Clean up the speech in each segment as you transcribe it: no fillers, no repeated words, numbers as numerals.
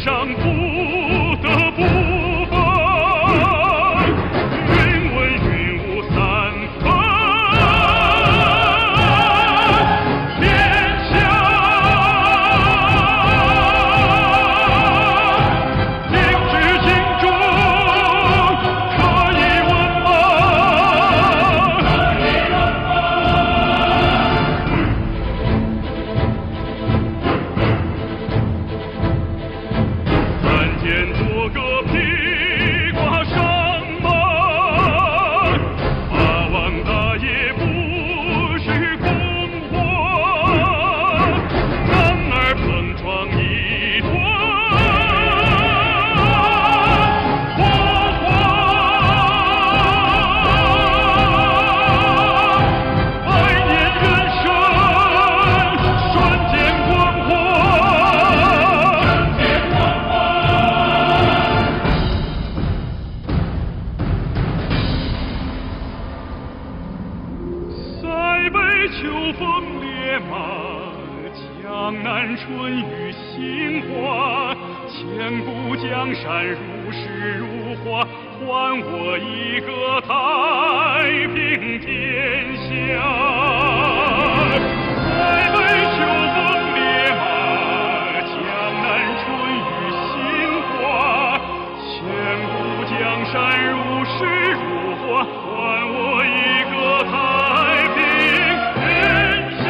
上不得不分，云文云武三分，天下精知精忠，可以文盲。看见多个披挂上门，八王大爷不是空话，男儿碰撞一段火花，百年人生瞬间光华。塞北秋风烈马，江南春雨杏花，千古江山如诗如画，还我一个太平天下。塞北秋风烈马，江南春雨杏花，千古江山如诗如画，还我一个太平天下。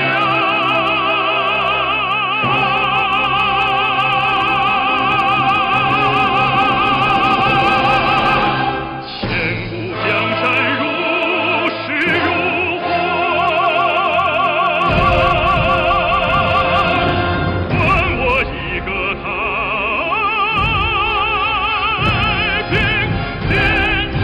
千古江山如诗如画，还我一个太平天下。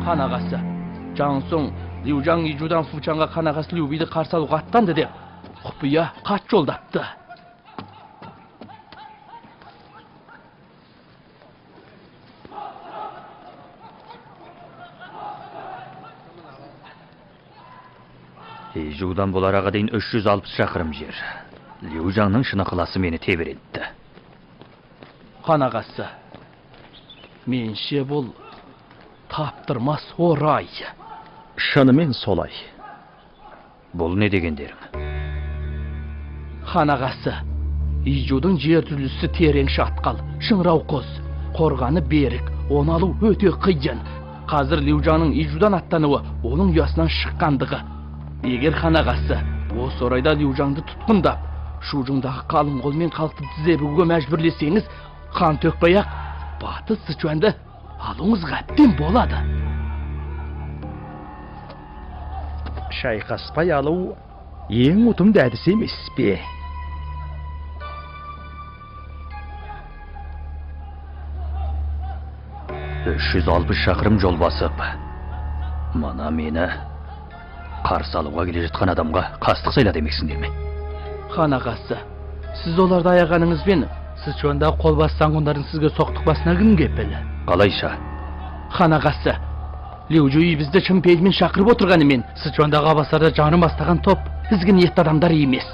хан ағасы, Жаңсың, Леужан Ижудан Фучанға хан ағасы Леубиді қарсы алуға аттанды деп, құпия қат жолдапты. Ижудан бұл араға дейін 360 шақырым жер. Леужанның шын ықыласы мені тебіретті. Хан ағасы, менше бұл таптырмас орай. Шынымен солай. Бұл не дегендерің? Хан ағасы, Ижудың жер түрлісі терең шатқал, шыңырау қоз, қорғаны берік, оны алу өте қиын. Қазір Леужанның Ижудан аттануы оның ұясынан шыққандығы. Егер хан ағасы, осы орайда Леужанды тұтқындап, Шужыңдағы қалың қолмен халықты тізе бүгуге мәжбүрлесеңіз, қан төкпей-ақ Батыс Сычуанды алуыңызға әбден болады. Шайқаспай алу ең ұтымды әдіс емес пе? «360 шақырым жол басып, мана мені қарсы алуға келе жатқан адамға қастық сайла демексіңдер ме? Хан ағасы, сіз оларды аяғаныңызбен Сычуандағы қолбас саңғындардың сізге соқтық басына кім кепіл? Қалайша? Хан ағасы, Леужуи бізді шын пейілмен шақырып отырғанымен, Сычуандағы абасарда жаным бастаған топ ізгі ниетті адамдар емес.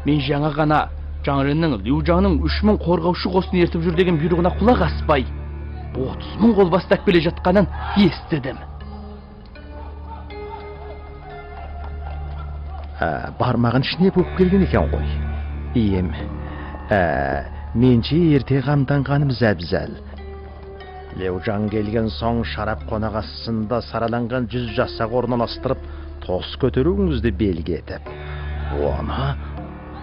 Мен жаңа ғана Жаңрынның Леужанның 3000 қорғаушы қосын ертіп жүр деген бұйрығына құлақ аспай, 30.000 қолбастап келе жатқанын естідім. Бармағын ішіне болып келген екен ғой. Ием, менше ерте қамданғанымыз әбзәл. Леужан келген соң шарап қонағасында сараланған 100 жасақ орналастырып, тос көтеруіңізді белгі етіп, оны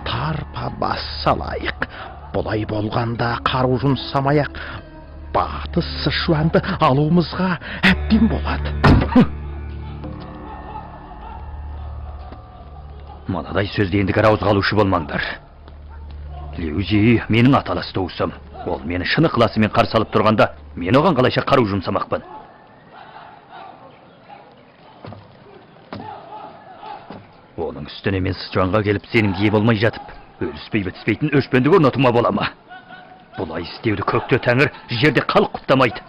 тарпа бас салайық. Бұлай болғанда қару жұмсамай-ақ Батыс Сычуанды алуымызға әбден болады. Манадай сөзді енді ауызға алушы болмаңдар. Леужи менің аталас туысым. Ол мені шын ықыласымен қарсы алып тұрғанда, мен оған қалайша қару жұмсамақпын. Оның үстіне мен Сычуанға келіп сенің ие болмай жатып, өліспей бітіспейтін өшпендік орнатуыма бола ма? Бұлай істеуді көкте тәңір, жерде халық құптамайды.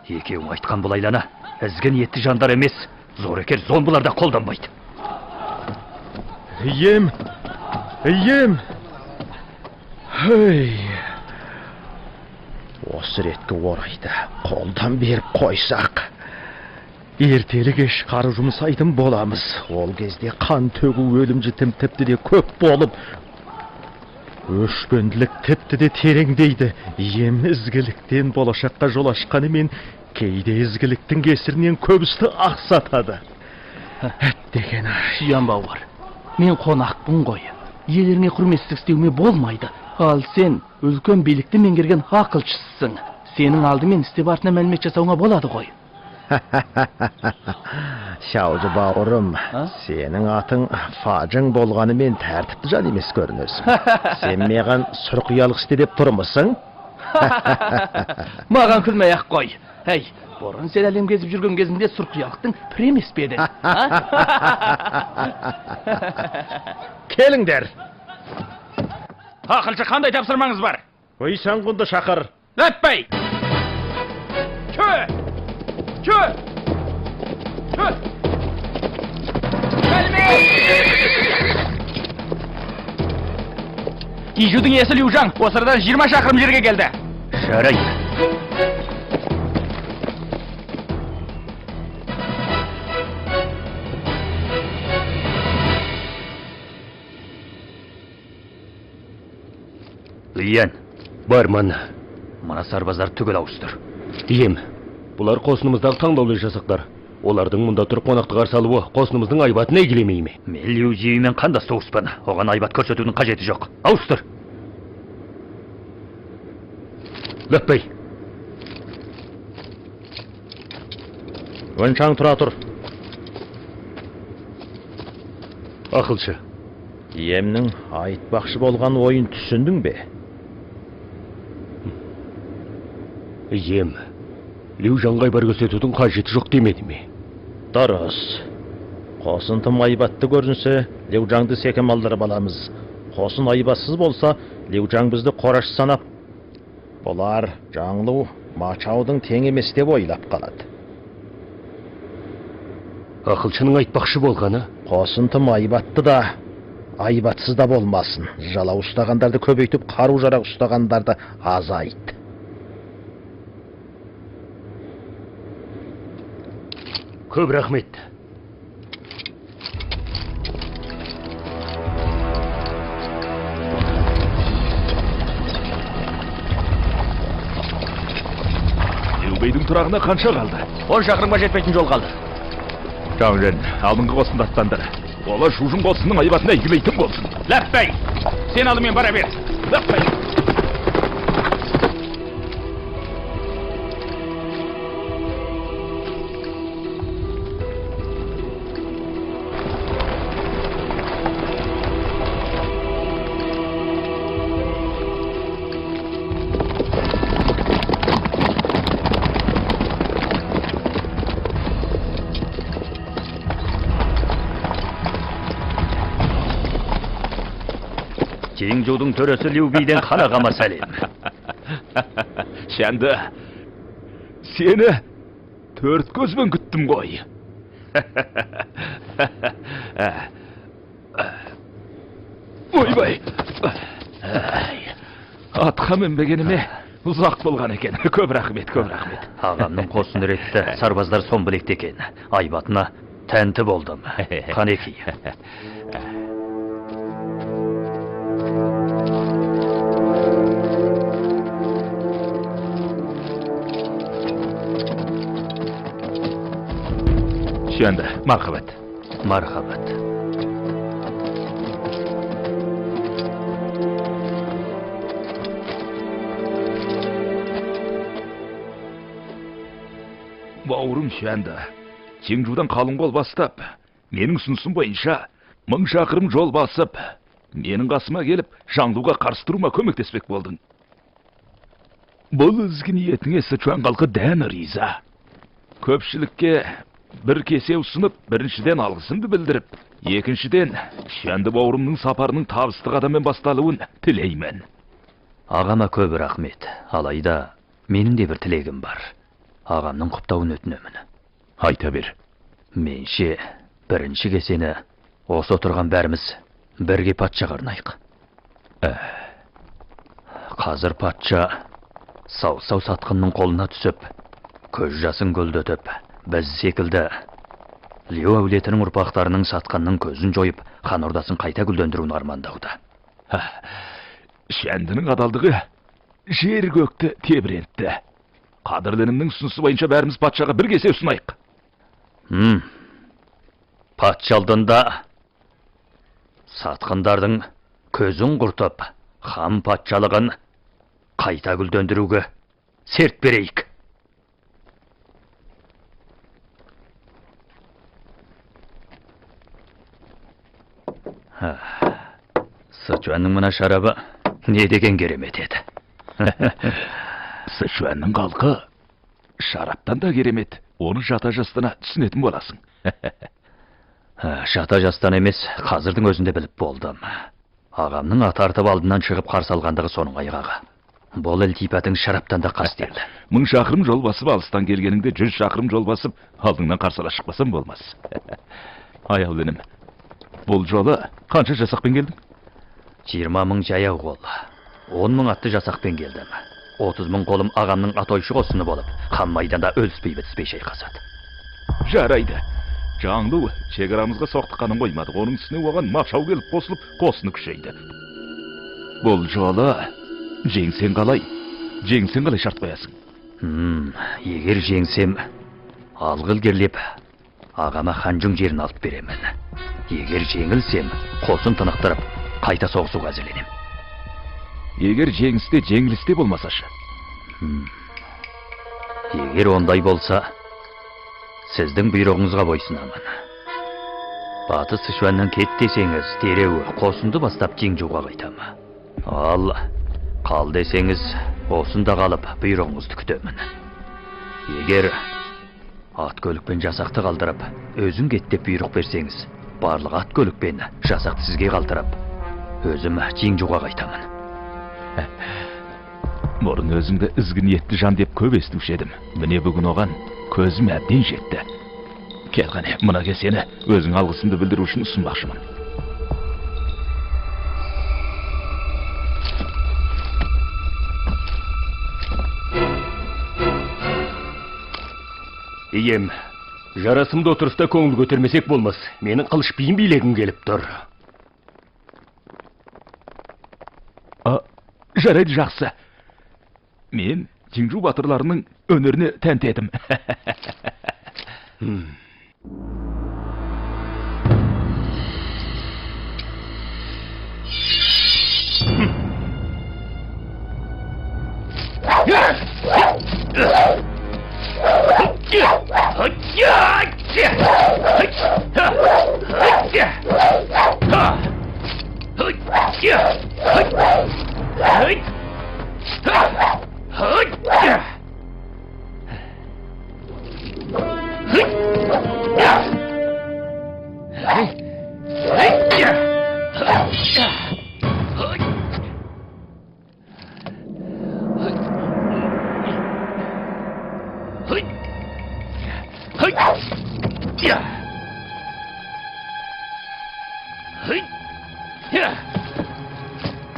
Екеуің айтқан бұлайлана, ізгі ниетті жандар емес, зорекер зомбылар да қолданбайды. Ием! Хей! Осы ретке орайды, қолдан беріп қойсақ. Ертелі кеш қару жұмсайтын боламыз. Ол кезде қан төгу өлім жітім тіпті де көп болып, өшпенділік тіпті де тереңдейді. Ем ізгіліктен болашаққа жол ашқанымен, кейде ізгіліктің кесірінен көбісті ақсатады. Әттеген ай. Сүйен бауыр, мен қонақпын ғой. Елеріңе құрметтік істеуме болмайды. Ал сен үлкен билікті меңгерген ақылшысың. Сенің алдымен істеп артына мәлімет жасауыңа болады ғой. Шаужы бауырым, сенің атың Фажың болғанымен тәртіпті жан емес көрінесің. Сен меған сұрқиялық істе деп тұрмысың? Маған күлмей ақ қой. Әй, бұрын сен әлем кезіп жүрген кезінде сұрқиялықтың пір емес пе едің? Келіңдер. Ақылшы, қандай тапсырмаңыз бар? Ойсан құнды шақыр. Өтпей! Кө! Ижудің иесі Лиужан осы арадан 20 шақырым жерге келді. Жарайды. Лиян, бар мана. мана сарбаздар түгел ауыстыр. Ем, бұлар қосынымыздағы таңдаулы жасақтар. Олардың мұнда тұрып қонақты қарсы алуы қосынымыздың айбатына игілемей ме? Мен Лиужимен қандас туыспын. Оған айбат көрсетудің қажеті жоқ. Ауыстыр. Лөппей. Өншаң тұра тұр. Ақылшы. Емнің айтпақшы болған ойын түсіндің бе? Ем, Лиужанға айбар көрсетудің қажеті жоқ демеді ме? Дұрыс. Қосын тым айбатты көрінсе, Лиужанды секем алдырып аламыз. Қосын айбатсыз болса, Лиужан бізді қораш санап, бұлар жаңлу Мачаудың тең емес деп ойлап қалады. Ақылшының айтпақшы болғаны? Қосын тым айбатты да, айбатсыз да болмасын. Жала ұстағандарды көбейтіп, қару жарақ ұстағандарды азайт. Көп рахмет. Елбейдің тұрағына қанша қалды? 10 шақырымға жетпейтін жол қалды. Жаңжен, алдыңғы қосын даттандар. Ола Шужың қосының айбатына игілейтін болсын. Ләппей! Сен алдымен бара бер. Ләппей! Жеңжудың төресі Лиубейден қарағама сәлем. Шәнді, сені 4 көзбен күттім ғой. Ойбай! Атқа мінбегеніме ұзақ болған екен. Көп рахмет, көп рахмет. Ағамның қосын ретті, сарбаздар сон білекті екен. Айбатына тәнті болдым. Қанеки. Şöyle, marhabat. Marhabat. Бауырым Шүәнді, Жеңжудан қалың қол бастап, менің ұсынысым бойынша 1000 шақырым жол басып, менің қасыма келіп, жаңлуға қарсы тұруыма көмектеспек болдың. Бұл ізгі ниетіңе Сычуан халқы дән риза. Көпшілікке бір кесе ұсынып, біріншіден алғысымды білдіріп, екіншіден Шәнді бауырымның сапарының табысты қадаммен басталуын тілеймін. Ағама көп рахмет. Алайда менің де бір тілегім бар. Ағамның құптауын өтінемін. Айта бер. Менше бірінші кесені осы отырған бәріміз бірге патшаға арнайық. Қазір патша сау сатқынның қолына түсіп, көз жасын көлдетіп, біз секілді Лиу әулетінің ұрпақтарының сатқанның көзін жойып, хан ордасын қайта гүлдендіруін армандауда. Шәндінің адалдығы жер көкті тебірентті. Қадірлінімнің ұсынысы бойынша бәріміз патшаға бір кесе ұсынайық. Патша алдында сатқындардың көзін құртып, хан патшалығын қайта гүлдендіруге серт берейік. Сычуанның мына шарабы не деген керемет еді. Сычуанның халқы шараптан да керемет. Оны жата жастана түсінетін боласың. Жата жастан емес, қазірдің өзінде біліп болдым. Ағамның аты артып алдынан шығып қарсы алғандығы соның айғағы. Бұл ілтипатың шараптан да қастерлі. 1000 шақырым жол басып, алыстан келгеніңде 100 шақырым жол басып, алдыңнан қарсыла шықпасам болмас. Аяулыным, бұл жолы қанша жасақпен келдің? 20 000 жаяу қол, 10 000 атты жасақпен келдім. 30 000 қолым ағамның атойшы қосыны болып, қан майданда өліспей бітіспей шайқасады. Жарайды. Жаңлу шекарамызға соқтыққанын қоймады. Оның үстіне оған мақшау келіп қосылып, қосыны күшейді. Бұл жолы жеңсең қалай шарт қоясың? Егер жеңсем, алғыл керлеп, ағама ханжың жерін алып беремін. Егер жеңілсем, қосын тынықтырып, қайта соғысуға әзірленем. Егер жеңісте жеңілісте болмасашы? Егер ондай болса, сіздің бұйрығыңызға бойсынамын. Батыс Сычуаннан кет десеңіз, дереу қосынды бастап Жеңжуға қайтамын. Ал қал десеңіз, осында қалып бұйрығыңызды күтемін. Егер ат көлікпен жасақты қалдырып, өзің кет деп бұйрық берсеңіз, барлық ат көлікпен жасақты сізге қалдырып, өзім Жеңжуға қайтамын. Бұрын өзіңді ізгі ниетті жан деп көп естуші едім. Міне бүгін оған көзім әбден жетті. Кел қане, мына кесені өзің алғысымды білдіру үшін ұсынбақшымын. Ием, жарасымды отырыста көңіл көтермесек болмас. Менің қылыш биім билегім келіп тұр. Жарайды, жақсы. Мен Жеңжу батырларының өнеріне тәнті едім.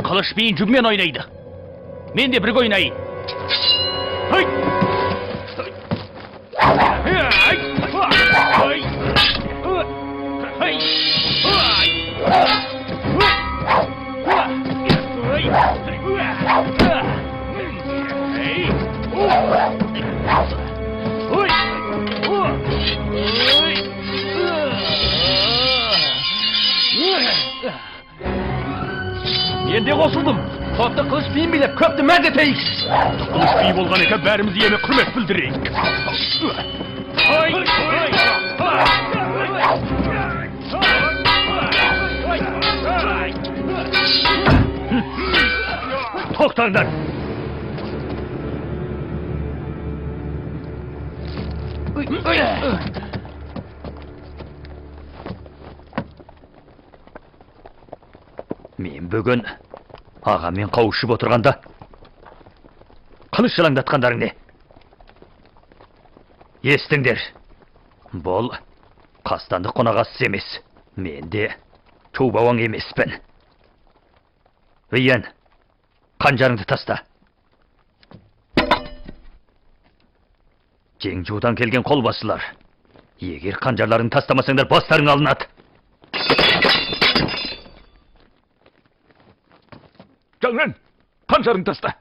Қылыш биін жүгімен ойнайды. Мен де бірге ойнайын. Мен де қосылдым. Топты қылыш биін билеп, көпті мәз етейік. Қылыш бий болған екен, бәріміз еме құрмет білдірейік. Тоқтаңдар! Мен бүгін ағамен қауышып отырғанда қылыш жалаңдатқандарың не? Естіңдер, бұл қастандық қонағасыз емес. Мен де чубауаң емеспін. Виян, қанжарыңды таста. Жеңжудан келген қолбасылар. Егер қанжарларын тастамасаңдар, бастарың алынады. Жаңран, қанжарың таста.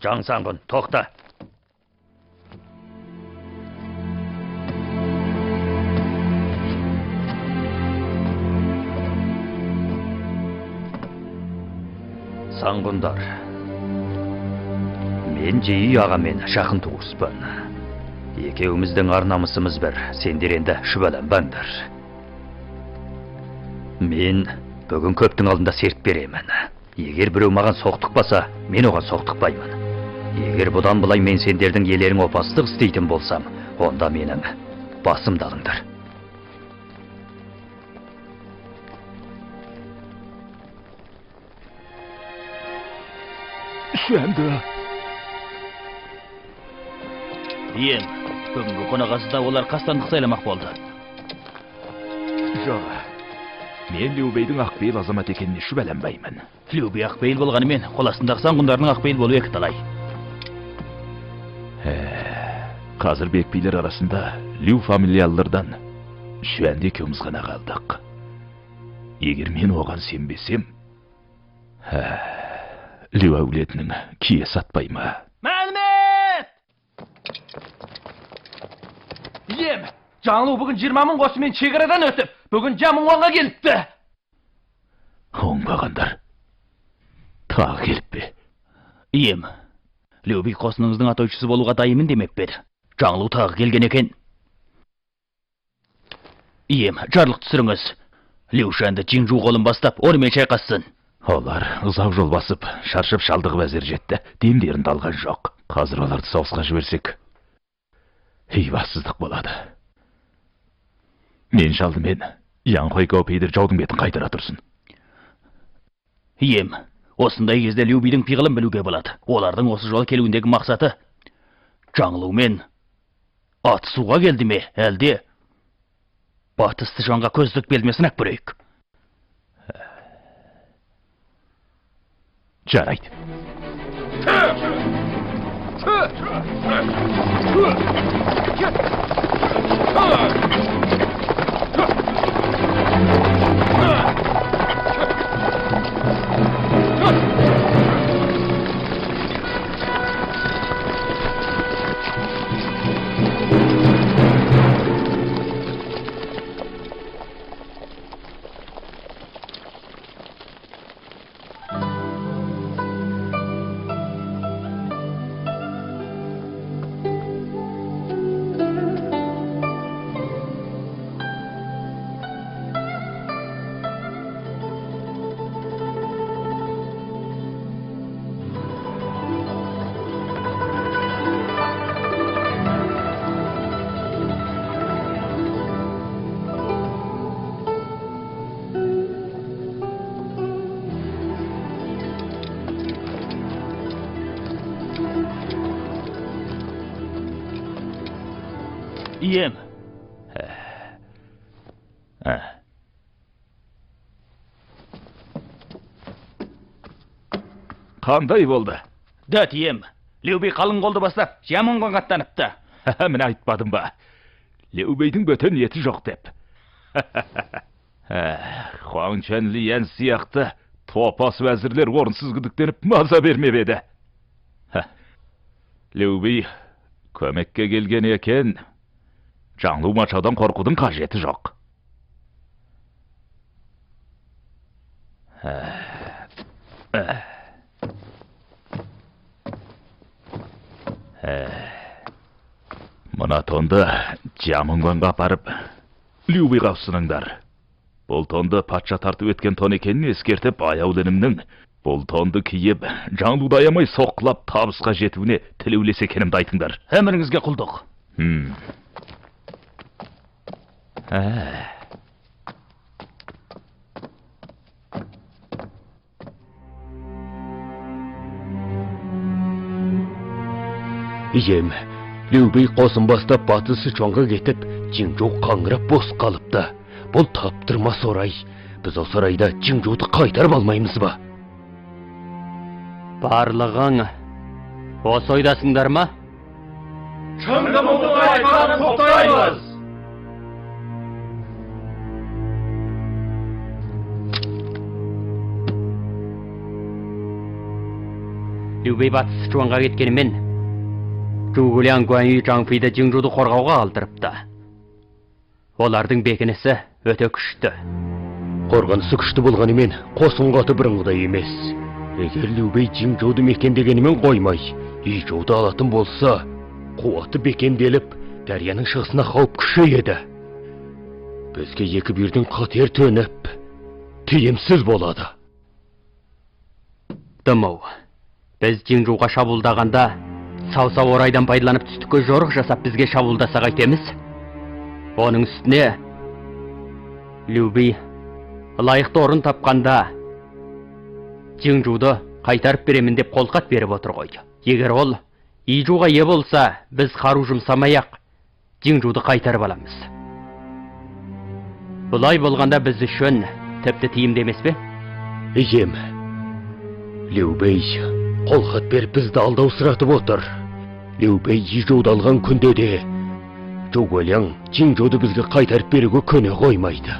Жаңсаңғын, тоқта. Саңғындар, мен жиі ағамен жақын туыспын. Екеуміздің арнамысымыз бір, сендер енді шүбәланбаңдар. Мен бүгін көптің алдында серт беремін. Егер біреу маған соқтықпаса, мен оған соқтықпаймын. Егер бұдан былай мен сендердің елерің опастық істейтін болсам, онда менің басымды алыңдар. Шүәнді. Ем, бүгінгі қонағасыда олар қастандық сайламақ болды. Жоқ, мен Леубейдің ақбейіл азамат екеніне шүбәланбаймын. Леубей ақбейіл болғанымен, қоластындағы саңғындарының ақбейіл болу екі талай. Қазір бекбейлер арасында Леу фамилиялылардан Шүәнді екеуміз ғана қалдық. Егер мен оған сенбесем, Леу әулетінің кие сатпай ма? Мәлімет! Ем, жаңылу бүгін 20 мың қосымен шекарадан өтіп, бүгін Жамынғанға келіпті. Оңбағандар. Тағы келіп бе? Ем, Леубей қосыныңыздың атаушысы болуға дайымын демеп беді. Жаңылу тағы келген екен. Ем, жарлық түсіріңіз. Леушанды Жеңжу қолын бастап, онымен шайқассын. Олар ұзақ жол басып, шаршып шалдығы әзер жетті. Демдерін алған жоқ. Қазір оларды соғысқа жіберсек, хейбасыздық болады. Мен шалдымен Янхой Гаупейдер жаудың бетін қайтара тұрсын. Ем, осындай кезде Леубейдің пиғылын білуге болады. Олардың осы жол келуіндегі мақсаты Жаңылумен атысуға келді ме, әлде батысты жанға көздік белмесін ақ бүрейік. Жарайды. Ем. Қандай болды? Дәт, ем. Леубей қалың қолды бастап, Жамынғанға аттаныпты. Мен айтпадым ба? Леубейдің бөтен ниеті жоқ деп. Хуан Чэнлиян сияқты топас вәзірлер орынсыз күдіктеніп маза бермеп еді. Леубей көмекке келген екен, Жаңлу Мачаудан қорқудың қажеті жоқ. Мына тонды Жамынғанға апарып, Леубейға ұсыныңдар. Бұл тонды патша тартып өткен тон екенін ескертіп, аяулы інімнің бұл тонды киіп, жаңлуды аямай соққылап табысқа жетуіне тілеулес екенімді айтыңдар. Әміріңізге құлдық. Ием, Любей қосын бастап батыс Сычуанға кетіп, Жиңжу қаңырап бос қалыпты. Бұл таптырмас орай. Біз осы орайда Жиңжуды қайтарып алмаймыз ба? Барлығың осы ойдасыңдар ма? Шыңды мұңды айтқанын тоқтаймыз! Любей батыс Сычуанға кеткенімен, Зhuge Guanyu Zhangfeiді Jingzhuды қорғауға алдырыпты. Олардың бекінісі өте күшті. Қорғанысы күшті болғанымен, қосын қаты бұрынғыдай емес. Егер Любей Жиңжуды мекендегенімен қоймай, Ижуды алатын болса, қуаты бекенделіп, Дарияның шығысына қауіп күшейеді. Бізге екі бірдің қатер төніп, тиімсіз болады. Дымау, біз Жиңжуға шабуылдағанда, сау-сау орайдан пайдаланып түстікке жорық жасап бізге шабуылдаса қайтеміз. Оның үстіне Любей лайықты орын тапқанда Жиңжуды қайтарып беремін деп қолхат беріп отыр ғой. Егер ол Ижуға ие болса, біз қару жұмсамай-ақ Жиңжуды қайтарып аламыз. Бұлай болғанда біз үшін тіпті тиімді емес пе? Ием, Любей қолхат беріп бізді алдаусыратып отыр. Любей Ижуды алған күнде де Zhuge Jingzhuды бізге қайтарып беруге көне қоймайды.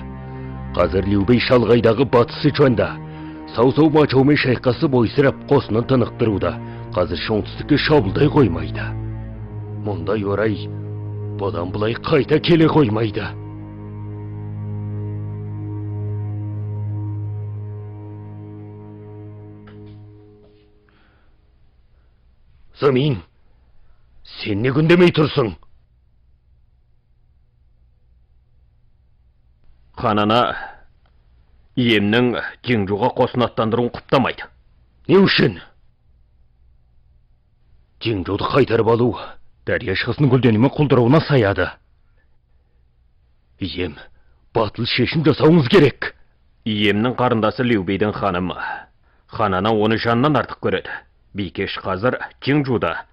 Қазір Любей шалғайдағы батыс Сычуанда сау-сау Мачаумен шайқасы бойсырап қосынан тынықтыруда. Қазір оңтүстікке шабуылдай қоймайды. Мұндай орай бұдан бұлай қайта келе қоймайды. Замин, сен не күндемей тұрсың? Ханана, иемнің Жиңжуға қосын аттандыруын құптамайды. Не үшін? Жиңжуды қайтарып алу, Дария шығысының гүлденімен құлдырауына саяды. Ием, батыл шешім жасауыңыз керек. Иемнің қарындасы Любейдің ханымы. Ханана оны жанынан артық көреді. Бикеш қазір Жиңжуда.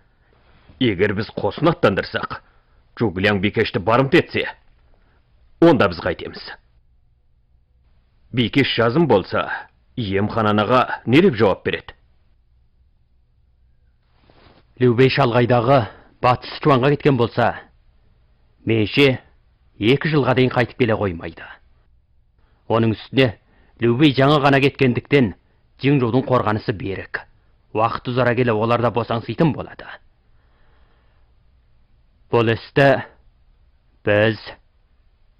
Егер біз қосын аттандырсақ, Zhuge Бикешті барымт етсе, онда біз қайтеміз. Бикеш жазым болса, ием хананаға не деп жауап береді? Любей шалғайдағы батыс Сычуанға кеткен болса, менше 2 жылға дейін қайтып келе қоймайды. Оның үстіне Любей жаңа ғана кеткендіктен Жиңжудың қорғанысы берік. Уақыт ұзара келе оларда босаңситын болады. Бұл істі біз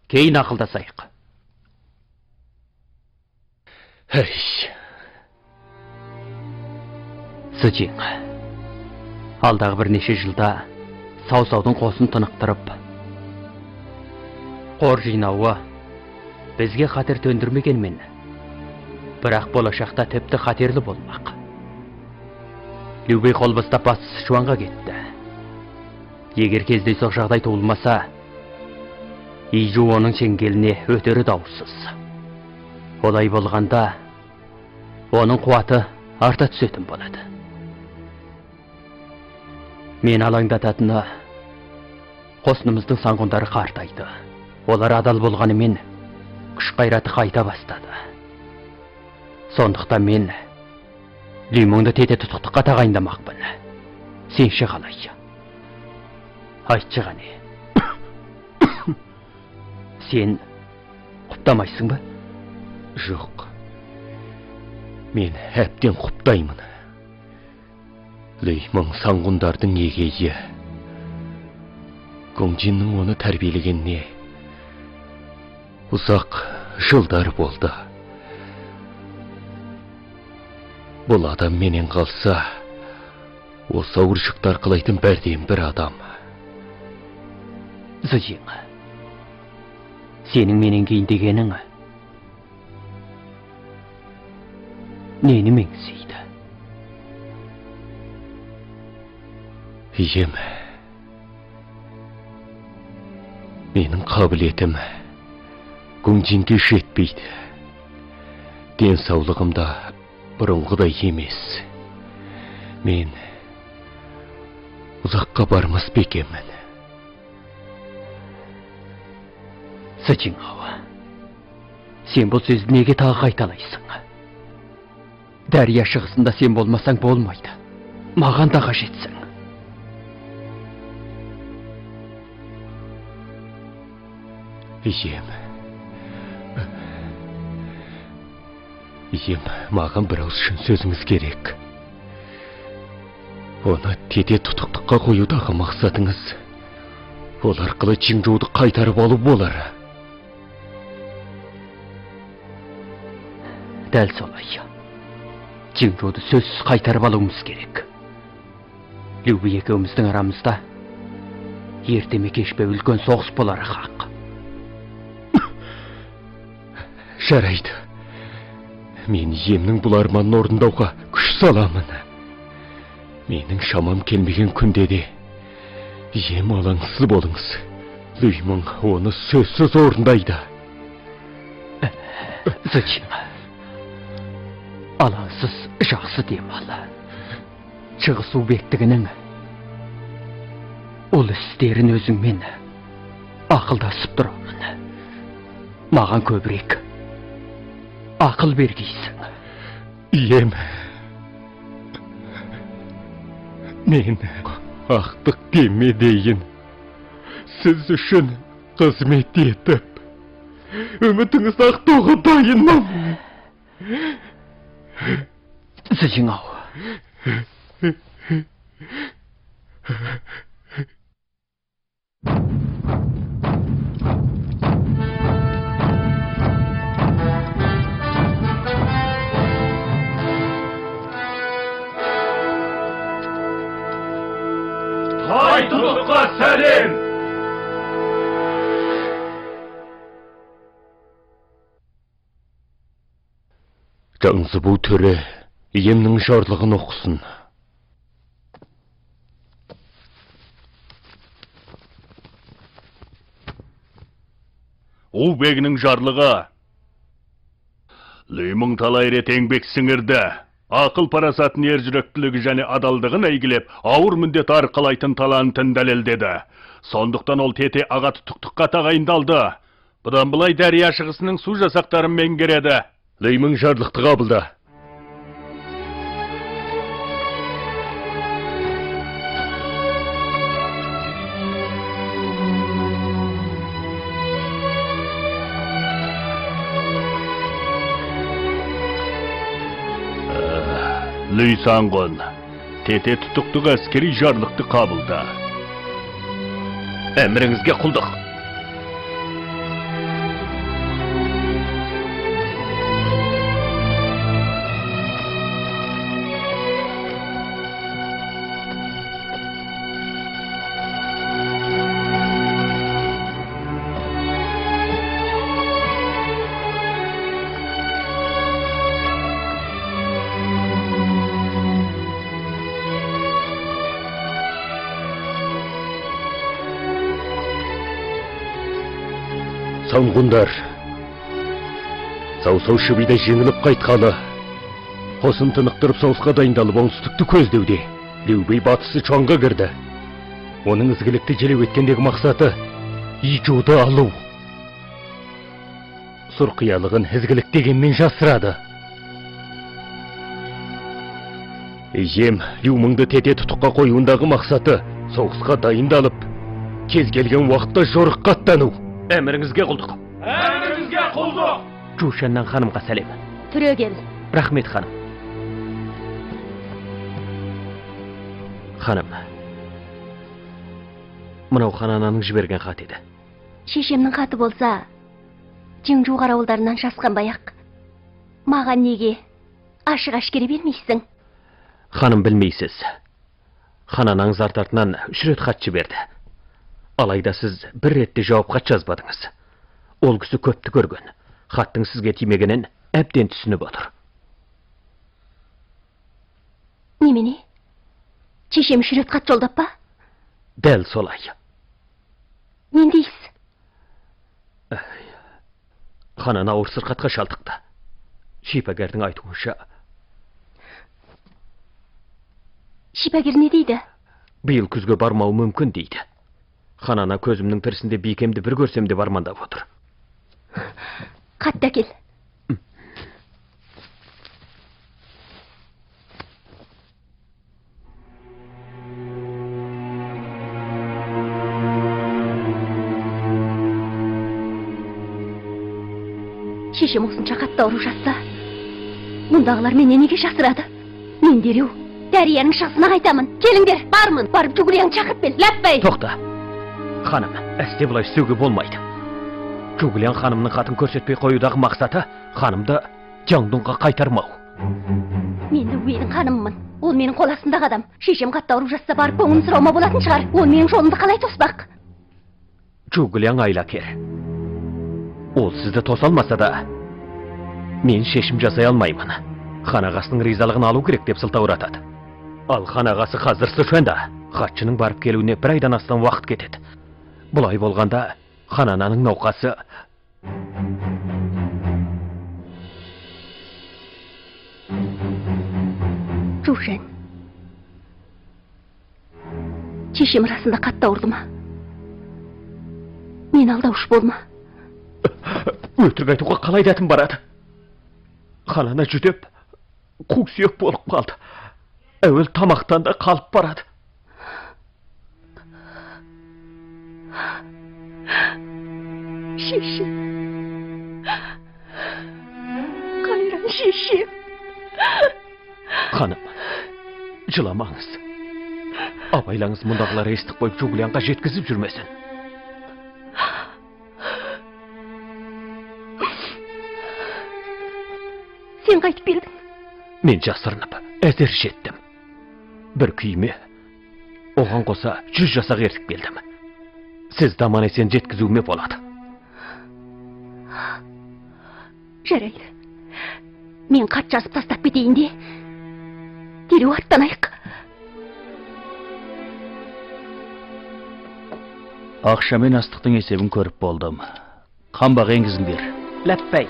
кейін ақылдасайық. Сычиң, алдағы бірнеше жылда сау-саудың қосын тынықтырып, қор жинауы бізге қатер төндірмегенмен, бірақ болашақта тіпті қатерлі болмақ. Любей қол бастап батыс Сычуанға кетті. Егер кездейсоқ жағдай туылмаса, Ижу оның шеңгеліне өтері даусыз. Олай болғанда, оның қуаты арта түсетін болады. Мен алаңдататыны, қосынымыздың саңғындары қартайды. Олар адал болғанымен, күш қайраты қайта бастады. Сондықтан мен Лимонды тете тұтықтыққа тағайындамақпын. Сенші қалай? Айтшы ғане. Сен құптамайсың ба? Жоқ. Мен әптен құптаймын. Лимон саңғындардың егейі. Гонgjinнің оны тәрбиелегеніне ұзақ жылдар болды. Бұл адам менен қалса, осы ауыршықтар қылайтын бәрден бір адам. Зычиң, сенің менен кейін дегенің Neni mengsiydi? Ем, менің қабілетім күңжинге жетпейді. Денсаулығымда бұрынғыдай емес. Мен ұзаққа бармас бекемін. Сычыңау, сен бұл сөзді неге тағы қайталайсың? Дәрия шығысында сен болмасаң болмайды. Маған да қажетсің. Ем, маған бір ауыз шын сөзіңіз керек. Оны тете тұтықтыққа қоюдағы мақсатыңыз ол арқылы Чинжуды қайтарып алу болар. Дәл солай. Чинжуды сөзсіз қайтарып алуымыз керек. Любі екеуміздің арамызда ертеме кешпе үлкен соғыс болары хақ. Жарайды. Мен емнің бұл арманын орындауға күш саламын. Менің шамам келмеген күнде де ем алаңсыз болыңыз. Лүймің оны сөзсіз орындайды. Зачем? Алаңсыз жақсы демалы. Шығысу бектігінің ол істерін өзіңмен ақылдасып тұрамын. Маған көбірек ақыл бергейсің. Ем, мен ақтық деме дейін сіз үшін қызмет етіп, үмітіңіз ақтауға дайынмын. Зычыңау. Айтұлыққа сәлем! Жаңсы бұл түрі емнің жарлығын оқысын. Ол бегінің жарлығы. Лүймің талай рет еңбек сіңірді. Ақыл парасатын ержүректілігі және адалдығын әйгілеп, ауыр міндет арқалайтын талантын дәлелдеді. Сондықтан ол тете аға тұтықтыққа тағайындалды. Бұдан бұлай Дәрия шығысының су жасақтарын меңгереді. Лүймің жарлықты қабылда. Лүй Саңғын, тете тұтықтық әскери жарлықты қабылда. Әміріңізге құлдық. Саңғындар, сау-сау шыбида жеңіліп қайтқалы. Қосын тынықтырып соғысқа дайындалып оңтүстікті көздеуде. Леубей батысы чоңға кірді. Оның ізгілікті желеу еткендегі мақсаты Ижуды алу. Сұр қиялығын ізгілік дегенмен жасырады. Ем, Леумыңды тете тұтыққа қойуындағы мақсаты соғысқа дайындалып, кез келген уақытта жорыққа аттану. Әміріңізге құлдық. Әміріңізге құлдық. Чушаннан ханымға сәлем. Түрегел. Рахмет, ханым. Ханым, мынау ханананың жіберген хат еді. Шешемнің хаты болса, Чинжу қарауылдарынан жасқан баяқ. Маған неге ашық ашкере бермейсің? Ханым, білмейсіз. Хананаң зардартынан 3 рет хат жіберді. Алайда сіз бір ретте жауап хат жазбадыңыз. Ол кісі көпті көрген. Хаттың сізге тимегенін әбден түсініп отыр. Немени? Чешем шүрет хат жолдап па? Дәл солай. Не дейсіз? Ханан ауыр сырқатқа шалдықты. Шипагердің айтуынша. Шипагер не дейді? Биыл күзге бармау мүмкін дейді. Ханана көзімнің тірісінде бейкемді бір көрсем деп армандап отыр. Қатты әкел. Шешем осынша қатты ауру жатса, мұндағылар менен неге жасырады? Мен дереу Дәрияның шасына қайтамын. Келіңдер, бармын. Барып Жугулияны шақырып бел. Ләппәй. Тоқта. Ханым, әсте бұлай істеуге болмайды. Жугулиян ханымның хатын көрсетпей қоюдағы мақсаты ханымды Жаңдунға қайтармау. Мен де менің ханыммын. Ол менің қол астындағы адам. Шешем қатты ауру жатса барып көңілін сұрауыма болатын шығар. Ол менің жолымды қалай тоспақ? Жугулиян айлакер. Ол сізді тоса алмаса да, мен шешім жасай алмаймын. Хан ағасының ризалығын алу керек деп сылтауратады. Ал хан ағасы қазір Сычуанда. Хатшының барып келуіне бір айдан астам уақыт кетеді. Бұлай болғанда ханананың науқасы... Жушен. Шешем расында қатты ауырды ма? Мен алдауыш болма. Өтірік айтуға қалай дәтім барады. Ханана жүдеп, қу сүйек болып қалды. Әуел тамақтан да қалып барады. Шешем. Қайран шешем. Ханым, жыламаңыз. Абайлаңыз мұндағылар естік қойып Жугулиянға жеткізіп жүрмесін. Сен қайтып бердің? Мен жасырынып, әзер жеттім. Бір күйме, оған қоса 100 жасақ ертіп келдім. Сіз даман есен жеткізуіме болады. Жарайды. Мен қат жазып тастап кетейін де, дереу аттанайық. Ақша мен астықтың есебін көріп болдым. Қамбақ енгізіңдер. Ләппәй.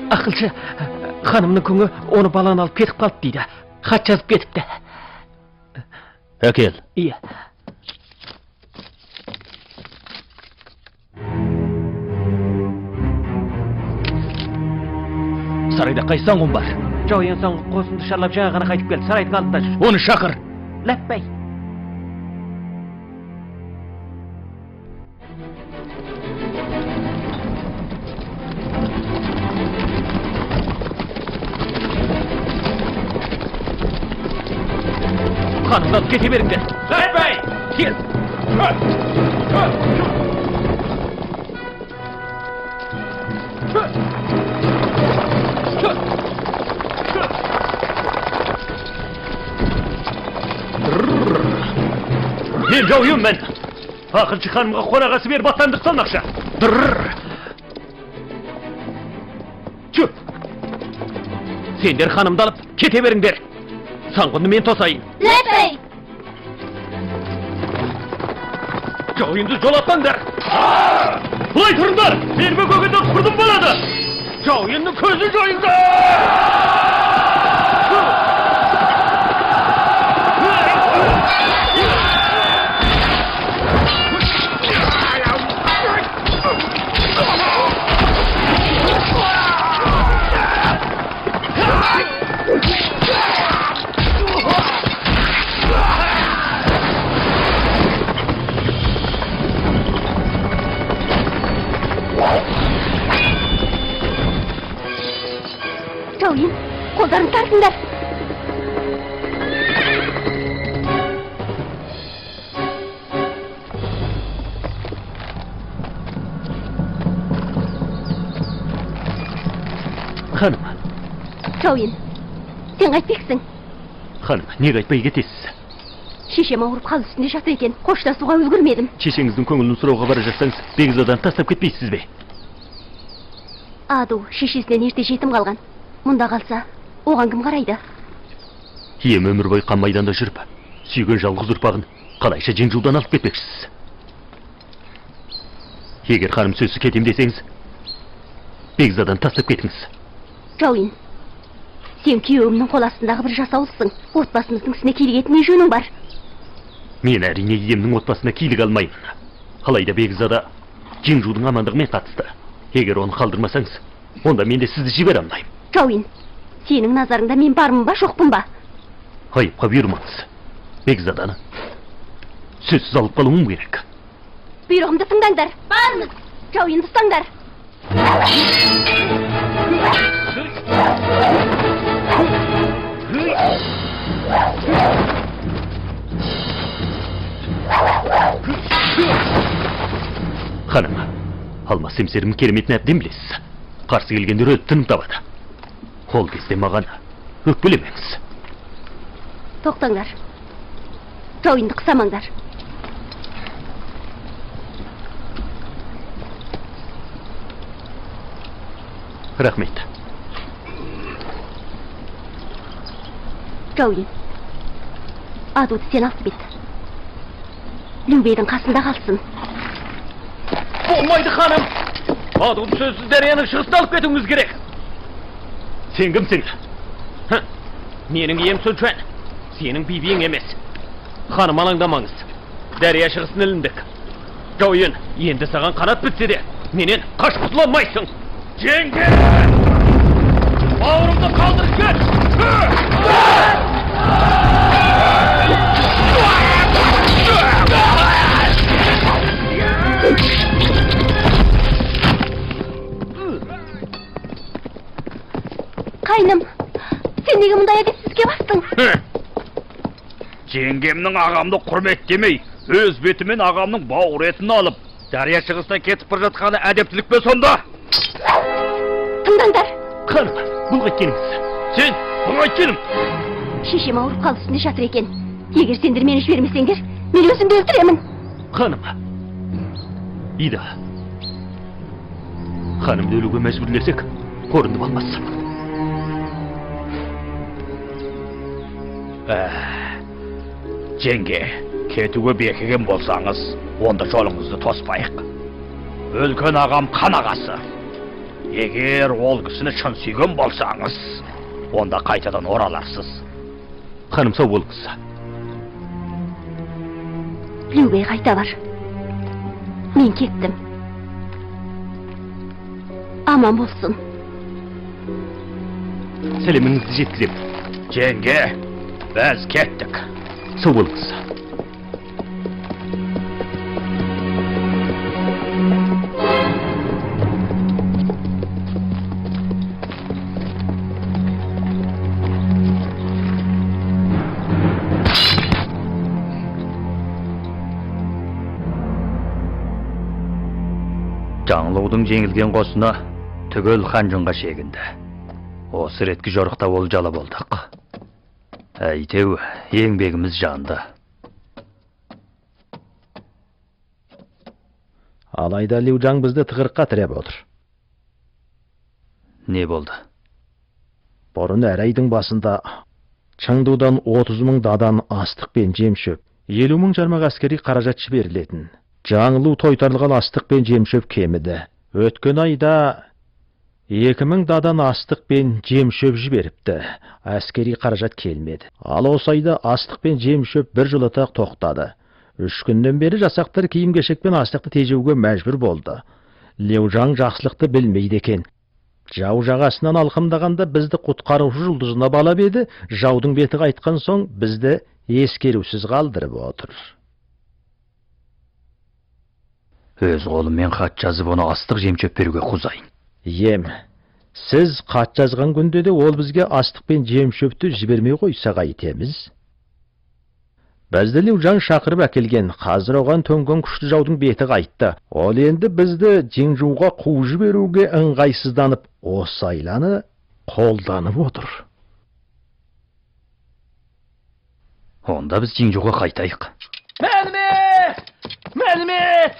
Ақылшы, ханымның күңі оны баланы алып кетіп қалды дейді. Хат жазып кетіпті. Әкел. Иә. Сарайда қайсан ғын бар? Жау ең соң қосынды шарлап жаңа ғана қайтып келді. Сарайдың алдында жүр. Оны шақыр. Ләппәй. Ханымды алып кете беріңдер. Ләппәй! Кел! Мен жауыммен. Ақыншы ханымға қонағасы бер батандық салмақша. Чүп! Сендер ханымды алып кете беріңдер. Саңғынды мен тосайын. Ләппәй! Жауынды жолатпаңдар. Бұлай тұрыңдар. Берме көгенді құрдым болады. Жауынды көзі жойыңдар. Жауын, қолдарын тартыңдар. Ханым. Жауын, сен қайтпексің? Ханым, неге айтпай кетесіз? Шешем ауырып хал үстінде жатыр екен. Қоштасуға үлгермедім. Шешеңіздің көңілін сұрауға бара жатсаңыз, Бекзадан тастап кетпейсіз бе? Аду шешесінен ерте жетім қалған. Мұнда қалса, оған кім қарайды? Ем өмір бойы қан майданда жүріп, сүйген жалғыз ұрпағын қалайша Жеңжудан алып кетпекшісіз? Егер ханым сөзсіз кетем десеңіз, Бекзадан тастап кетіңіз. Жауин, сен күйеуімнің қол астындағы бір жасаулысың. Отбасымыздың ісіне килігетін не жөнің бар? Мен әрине иемнің отбасына килік алмаймын. Алайда Бекзада Жеңжудың амандығымен қатысты. Егер оны қалдырмасаңыз, онда мен де сізді жібере алмаймын. Жауин, сенің назарыңда мен бармын ба, жоқпын ба? Айыпқа бұйырмаңыз. Бекзаданы сөзсіз алып қалуым керек. Бұйрығымды тыңдаңдар. Бармыз. Жауинді ұстаңдар. Ханым, Алмас семсерім кереметін әбден білесіз. Қарсы келгендер өз тыным табады. Ол кезде маған өкпелемеңіз. Тоқтаңдар. Жауинді қысамаңдар. Рахмет. Жауин, Адуды сен алып кет. Любейдің қасында қалсын. Болмайды, ханым. Адуды сөзсіз Дарияның шығысына алып кетуіңіз керек. Сен кімсің? Менің ем Сөлчуан, сенің бибиң емес. Ханым, алаңдамаңыз. Дария шығысын іліндік. Жауин, енді саған қанат бітсе де, менен қаш құтыла алмайсың. Жеңге! Бауырымды қалдырып кет! Қайным, сен неге мұндай әдепсізге бастың? Жеңгемнің ағамды құрметтемей, өз бетімен ағамның бауыр етін алып, Дария шығыстан кетіп бір жатқаны әдептілік пе сонда? Тыңдаңдар. Ханым, бұл қайткеніңіз. Сен, бұл қайткенің? Шешем ауырып қал үстінде жатыр екен. Егер сендер мені жібермесеңдер, мен өзімді өлтіремін. Ханым, Ида. Ханымды өлуге мәжбүрлесек, орынды болмас. Жеңге, кетуге бекіген болсаңыз, онда жолыңызды тоспайық. Өлген ағам қан ағасы. Егер ол кісіні шын сүйген болсаңыз, онда қайтадан ораларсыз. Ханым, сау болыңыз. Любей қайта бар. Мен кеттім. Аман болсын. Сәлеміңізді жеткізем. Жеңге, біз кеттік. Сау болыңыз. Жаңылудың жеңілген қосына түгел Ханжынға шегінді. Осы реткі жорықта олжалы болдық. Әйтеу, еңбегіміз жанды. Алайда Лиужаң бізді тығырыққа тіреп отыр. Не болды? Бұрын әр айдың басында Чыңдудан 30 мың дадан астық пен жемшөп, 50 мың жармақ әскери қаражат жіберілетін. Жаңылу тойтарылған астық пен жемшөп кеміді. Өткен айда 2000 дадан астық пен жемшөп жіберіпті. Әскери қаражат келмеді. Ал осы айда астық пен жемшөп бір жылытақ тоқтады. 3 күннен бері жасақтар киім-кешек пен астықты тежеуге мәжбүр болды. Лиужаң жақсылықты білмейді екен. Жау жағасынан алқымдағанда бізді құтқарушы жұлдызына балап еді, жаудың беті қайтқан соң бізді ескерусіз қалдырып отыр. Өз қолыммен хат жазып, оны астық жемшөп беруге құзайын. Ем, сіз хат жазған күнде де ол бізге астық пен жемшөпті жібермей қойса қайтеміз? Бізді Лиужаң шақырып әкелген, қазір оған төнген күшті жаудың беті қайтты. Ол енді бізді Жеңжуға қуып жіберуге ыңғайсызданып, осы айланы қолданып отыр. Onda biz Jinjo'ga qaytayıq. Мәлімет!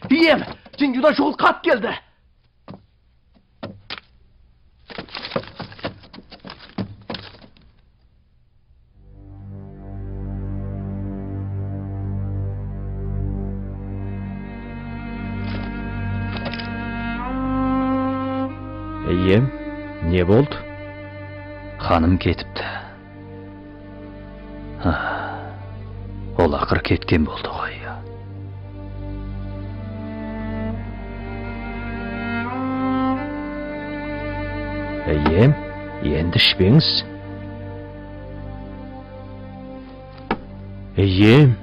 Ем, Jinjo'dan şol kat geldi. Eyem, ne oldu? Hanım ketipti. Ol ақыр кеткен болды ғой. Eyem, endi ішпеңіз. Eyem.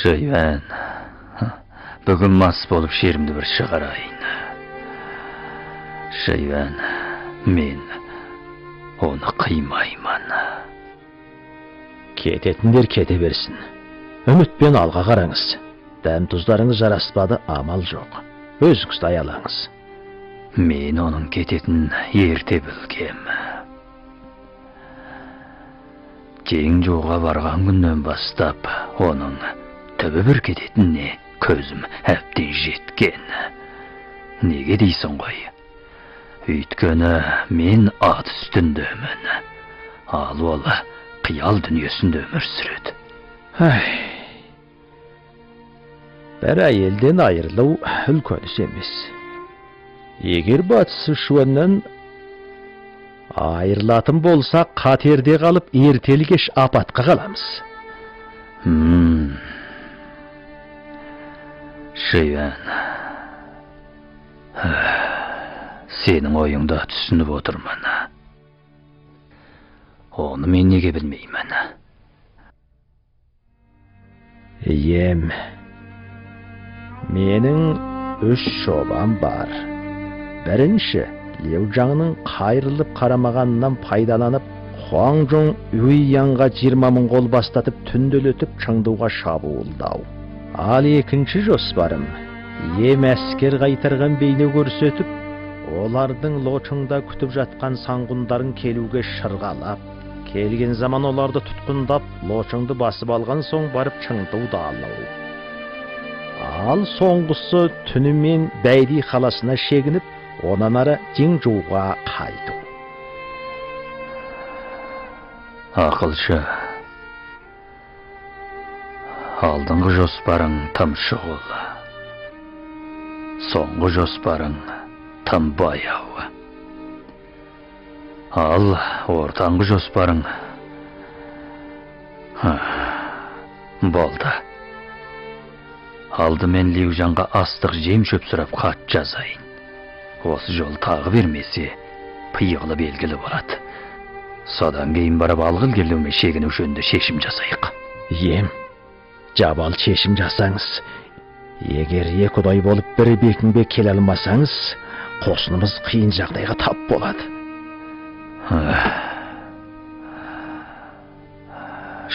Шайван, бүгін мас болып шерімді бір шығарайын. Шайван, мен оны қимаймын. Кететіндер кете берсін. Үмітпен алға қараңыз. Дәм тұздарыңыз жараспады, амал жоқ. Өзіңізді аялаңыз. Мен оның кететін ерте білгем. Jinjo'ға барған күннен бастап, оның түбі бір кететініне көзім әбден жеткен. Неге дейсің ғой? Өйткені мен ат үстіндемін. Ал ол қиял дүниесінде өмір сүреді. Бір әйелден айырылу үлкен іс емес. Егер батысы шуаннан айырылатын болса, қатерде қалып, ертелі-кеш апатқа қаламыз. Шайван, сенің ойыңда түсініп отырмын. Оны мен неге білмеймін? Ем, менің 3 жобам бар. Бірінші, Леужаңның қайрылып қарамағанынан пайдаланып, Хуаңжоң Уйянға 20 мың қол бастатып түнделетіп Чыңдуға шабуылдау. Ал екінші жоспарым, ем әскер қайтарған бейне көрсетіп, олардың Лочыңда күтіп жатқан саңғындарын келуге шырғалап, келген заман оларды тұтқындап, Лочыңды басып алған соң барып Чыңдуды алау. Ал соңғысы түнімен Бәйди қаласына шегініп, онан ары Jinjo'ға қайту. Ақылшы, алдыңғы жоспарың тым шұғыл. Соңғы жоспарың тым баяу. Ал ортаңғы жоспарың болды. Алдымен Леужаңға астық жем-шөп сұрап хат жазайын. Осы жол тағы бермесе, пиғылы белгілі болады. Содан кейін барып алғыл келуіме шегіну жөнінде шешім жасайық. Ем, жабал шешім жасаңыз. Егер екідай болып бірі бекінбе келе алмасаңыз, қосынымыз қиын жағдайға тап болады.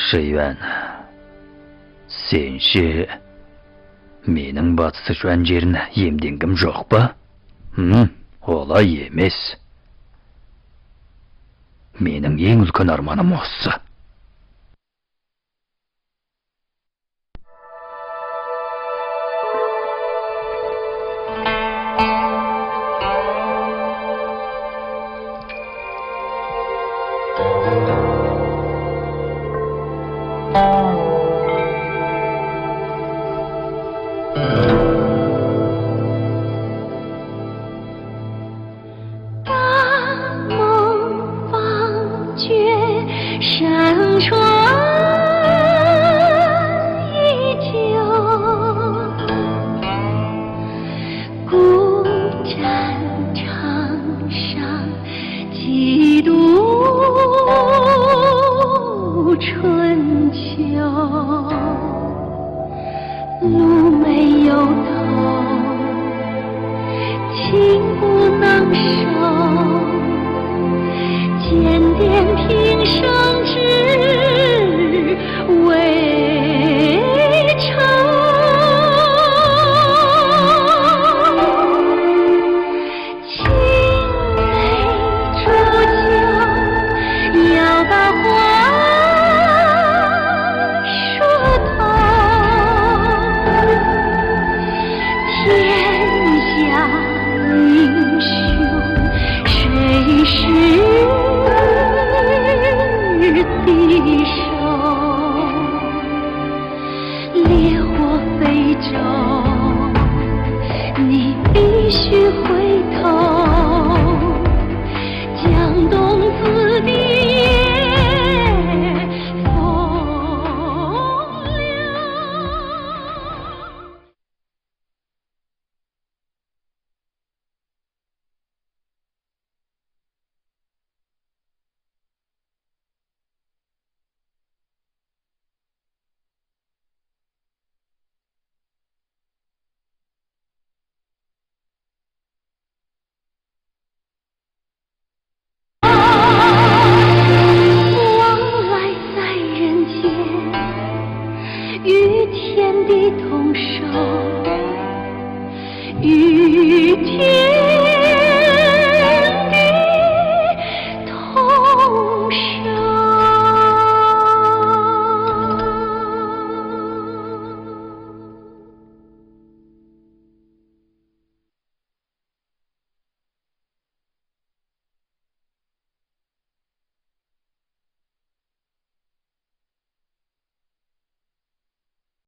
Шайван, сенше менің батысы жуан жерін емденгім жоқ па? Олай емес. Менің ең үлкен арманым осы.出天的同手，与天